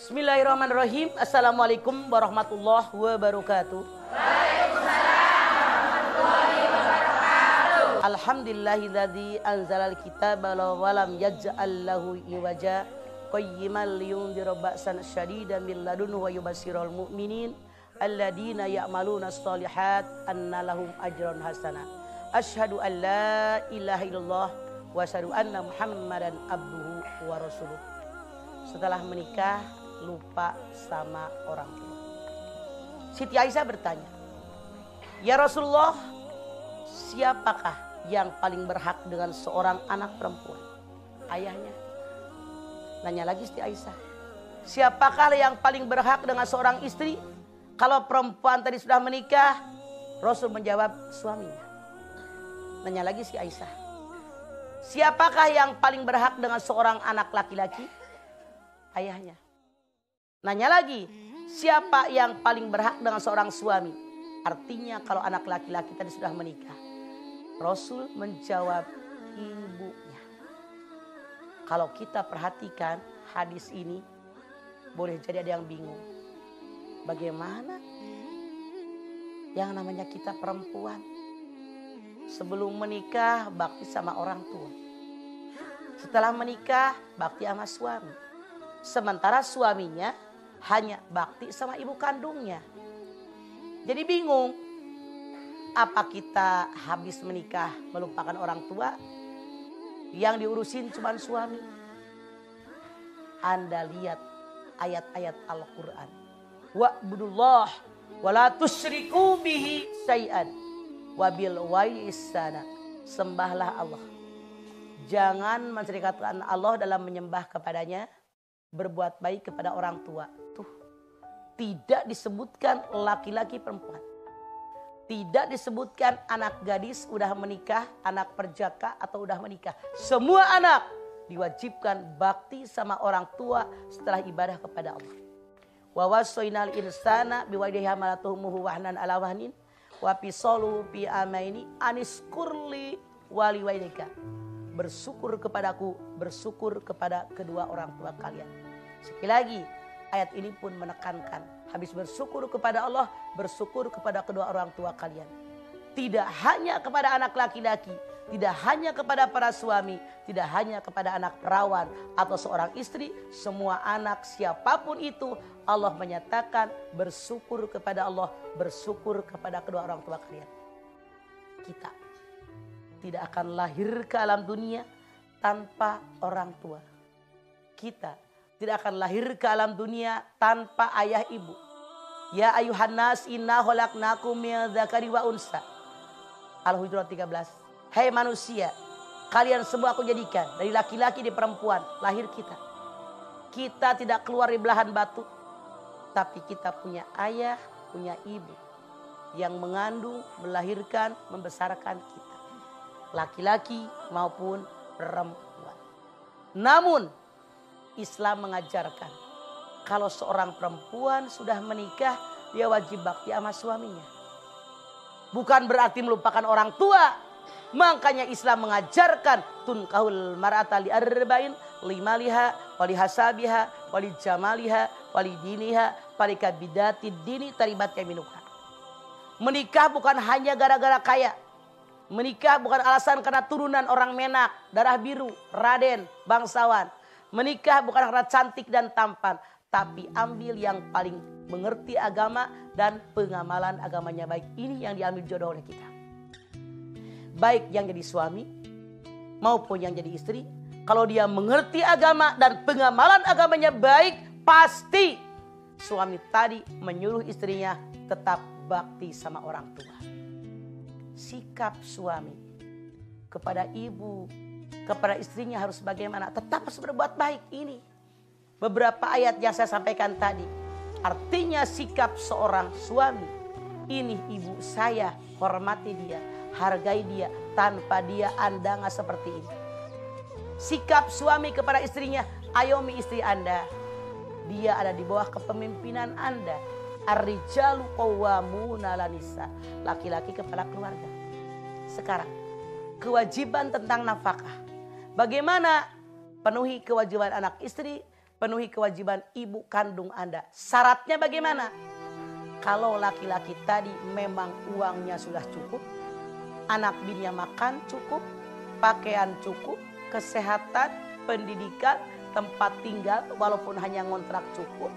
Bismillahirrahmanirrahim. Assalamualaikum warahmatullahi wabarakatuh. Alhamdulillahilladzi anzalal kitaba wa lam yaj'al lahu iwaja qayyiman liyundhira ba'san syadidan min ladunhu wa yubashshiral mu'minin alladzina ya'maluna shalihat anna lahum ajran hasana. Asyhadu an la ilaha illallah wa asyhadu anna Muhammadan abduhu wa rasuluh. Setelah menikah lupa sama orang tua. Siti Aisyah bertanya, "Ya Rasulullah, siapakah yang paling berhak dengan seorang anak perempuan?" Ayahnya. Nanya lagi Siti Aisyah, "Siapakah yang paling berhak dengan seorang istri?" Kalau perempuan tadi sudah menikah, Rasul menjawab suaminya. Nanya lagi Siti Aisyah, "Siapakah yang paling berhak dengan seorang anak laki-laki?" Ayahnya. Nanya lagi, siapa yang paling berhak dengan seorang suami? Artinya kalau anak laki-laki tadi sudah menikah, Rasul menjawab ibunya. Kalau kita perhatikan hadis ini, boleh jadi ada yang bingung. Bagaimana yang namanya kita perempuan sebelum menikah bakti sama orang tua, setelah menikah bakti sama suami, sementara suaminya hanya bakti sama ibu kandungnya. Jadi bingung, apa kita habis menikah melupakan orang tua, yang diurusin cuma suami? Anda lihat ayat-ayat Al-Quran, wa'budullah wa la tusyriku bihi syai'an wa bil walidayni ihsana. Sembahlah Allah, jangan menserikatkan Allah dalam menyembah kepadanya, berbuat baik kepada orang tua. Tuh, tidak disebutkan laki-laki perempuan, tidak disebutkan anak gadis udah menikah, anak perjaka atau udah menikah. Semua anak diwajibkan bakti sama orang tua setelah ibadah kepada Allah. Wa wasainal insana biwalidayhi hamalatuhu wahnan ala wahnin wa fisaluhu fi amaini aniskurli waliwalidayka. Bersyukur kepadaku, bersyukur kepada kedua orang tua kalian. Sekali lagi, ayat ini pun menekankan, habis bersyukur kepada Allah, bersyukur kepada kedua orang tua kalian. Tidak hanya kepada anak laki-laki, tidak hanya kepada para suami, tidak hanya kepada anak perawan atau seorang istri, semua anak siapapun itu, Allah menyatakan bersyukur kepada Allah, bersyukur kepada kedua orang tua kalian. Kita tidak akan lahir ke alam dunia tanpa orang tua. Kita tidak akan lahir ke alam dunia tanpa ayah ibu. Ya ayuhan nas inna khalaqnakum min dzakari wa unsa. Al-Hujurat 13. Hai manusia, kalian semua aku jadikan dari laki-laki dan perempuan, lahir kita. Kita tidak keluar dari belahan batu, tapi kita punya ayah, punya ibu yang mengandung, melahirkan, membesarkan kita. Laki-laki maupun perempuan. Namun Islam mengajarkan kalau seorang perempuan sudah menikah, dia wajib bakti sama suaminya. Bukan berarti melupakan orang tua. Makanya Islam mengajarkan tunkahul mar'ata li arba'in limaliha wali hasabiha wali jamaliha wali diniha parika bidati dini taribat yaminuha. Menikah bukan hanya gara-gara kaya. Menikah bukan alasan karena turunan orang Menak, darah biru, Raden, bangsawan. Menikah bukan karena cantik dan tampan, tapi ambil yang paling mengerti agama dan pengamalan agamanya baik. Ini yang diambil jodoh oleh kita. Baik yang jadi suami maupun yang jadi istri, kalau dia mengerti agama dan pengamalan agamanya baik, pasti suami tadi menyuruh istrinya tetap bakti sama orang tua. Sikap suami kepada ibu, kepada istrinya harus bagaimana? Tetap harus berbuat baik. Ini beberapa ayat yang saya sampaikan tadi. Artinya sikap seorang suami. Ini ibu saya, hormati dia, hargai dia. Tanpa dia Anda nggak seperti ini. Sikap suami kepada istrinya, ayomi istri Anda. Dia ada di bawah kepemimpinan Anda. Ar-rijalu qawwamuna 'alan nisa. Laki-laki kepala keluarga. Sekarang, kewajiban tentang nafkah. Bagaimana penuhi kewajiban anak istri penuhi kewajiban ibu kandung Anda. Syaratnya bagaimana? Kalau laki-laki tadi memang uangnya sudah cukup, anak bininya makan cukup, pakaian cukup, kesehatan, pendidikan, tempat tinggal walaupun hanya ngontrak cukup,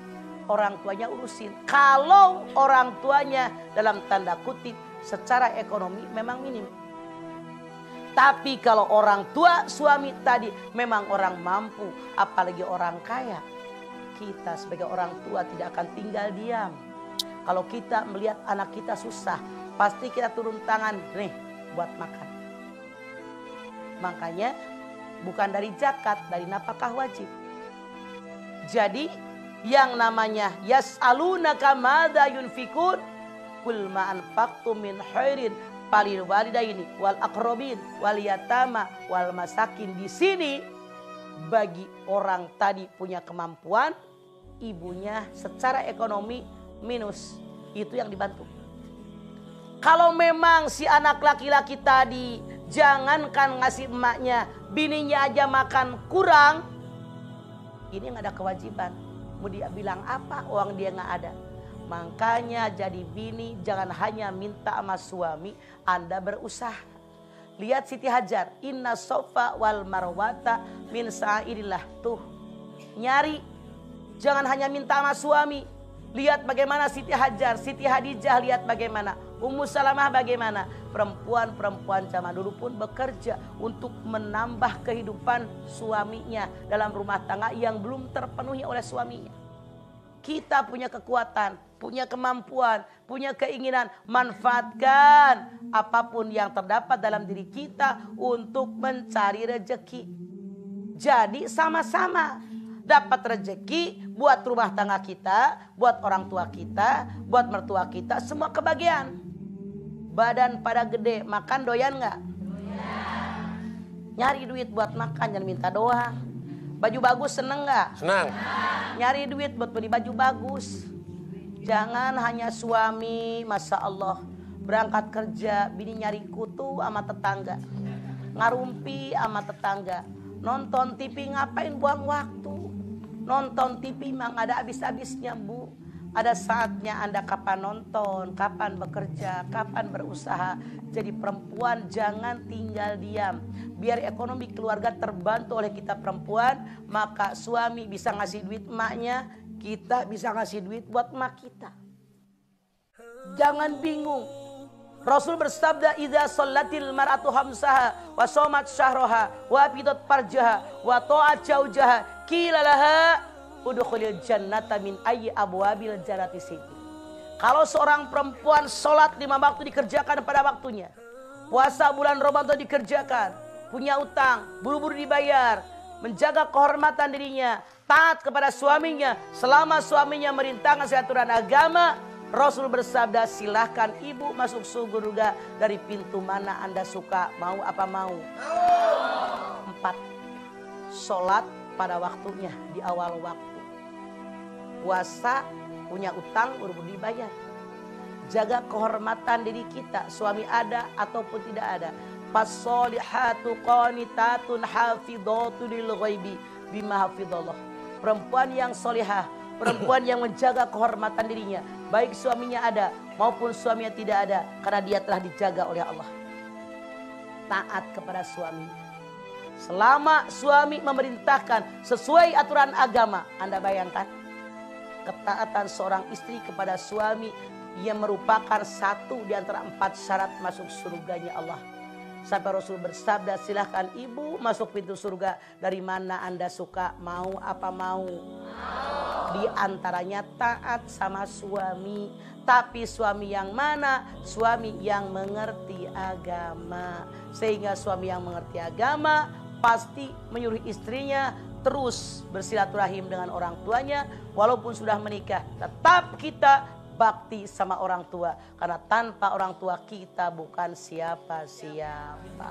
orang tuanya urusin. Kalau orang tuanya dalam tanda kutip secara ekonomi memang minim. Tapi kalau orang tua suami tadi memang orang mampu, apalagi orang kaya, kita sebagai orang tua tidak akan tinggal diam. Kalau kita melihat anak kita susah, pasti kita turun tangan, nih buat makan. Makanya bukan dari zakat, dari nafkah wajib. Jadi yang namanya yas'alunaka madza yunfikun kul ma anfaqtum min khairin falil walidaini wal aqrabin wal yatama wal masakin. Di sini bagi orang tadi punya kemampuan, ibunya secara ekonomi minus, itu yang dibantu. Kalau memang si anak laki-laki tadi jangankan ngasih emaknya, bininya aja makan kurang, ini nggak ada kewajiban. Mau dia bilang apa, uang dia nggak ada. Makanya jadi bini jangan hanya minta sama suami, Anda berusaha. Lihat Siti Hajar, inna sofa wal marwata min sa'irillah. Tuh, nyari. Jangan hanya minta sama suami. Lihat bagaimana Siti Hajar, Siti Hadijah, lihat bagaimana. Ummu Salamah bagaimana. Perempuan-perempuan zaman dulu pun bekerja untuk menambah kehidupan suaminya dalam rumah tangga yang belum terpenuhi oleh suaminya. Kita punya kekuatan, punya kemampuan, punya keinginan, manfaatkan apapun yang terdapat dalam diri kita untuk mencari rezeki. Jadi sama-sama dapat rezeki buat rumah tangga kita, buat orang tua kita, buat mertua kita, semua kebagian. Badan pada gede, makan doyan nggak? Nyari duit buat makan, jangan minta doang. Baju bagus seneng nggak? Senang. Nyari duit buat beli baju bagus. Jangan hanya suami, masya Allah, berangkat kerja, bini nyari kutu sama tetangga, ngarumpi sama tetangga, nonton TV ngapain buang waktu? Nonton TV memang ada habis-habisnya, Bu. Ada saatnya Anda kapan nonton, kapan bekerja, kapan berusaha. Jadi perempuan jangan tinggal diam. Biar ekonomi keluarga terbantu oleh kita perempuan, maka suami bisa ngasih duit emaknya, kita bisa ngasih duit buat emak kita. Jangan bingung. Rasul bersabda, idza shallatil mar'atu khamsaha wa shamat syahraha wa afidat farjaha wa ta'at zaujaha qila laha udkhulil jannata min ayyi abwabil jannati siti. Kalau seorang perempuan sholat 5 waktu dikerjakan pada waktunya, puasa bulan Ramadan dikerjakan, punya utang buru-buru dibayar, menjaga kehormatan dirinya, taat kepada suaminya selama suaminya merintahkan aturan agama, Rasul bersabda, silahkan ibu masuk surga dari pintu mana Anda suka, mau apa mau. 4. Sholat pada waktunya di awal waktu. Puasa, punya utang buru-buru dibayar. Jaga kehormatan diri kita, suami ada ataupun tidak ada. Fasolihatu qanitatun hafidhatun lil ghaibi bima hafidhallah. Perempuan yang solihah, perempuan yang menjaga kehormatan dirinya, baik suaminya ada maupun suaminya tidak ada, karena dia telah dijaga oleh Allah. Taat kepada suami. Selama suami memerintahkan sesuai aturan agama, Anda bayangkan ketaatan seorang istri kepada suami yang merupakan satu di antara 4 syarat masuk surganya Allah. Sampai Rasul bersabda, silahkan ibu masuk pintu surga dari mana Anda suka, mau apa mau. Di antaranya taat sama suami. Tapi suami yang mana? Suami yang mengerti agama. Sehingga suami yang mengerti agama pasti menyuruh istrinya terus bersilaturahim dengan orang tuanya. Walaupun sudah menikah, tetap kita bakti sama orang tua. Karena tanpa orang tua kita bukan siapa-siapa.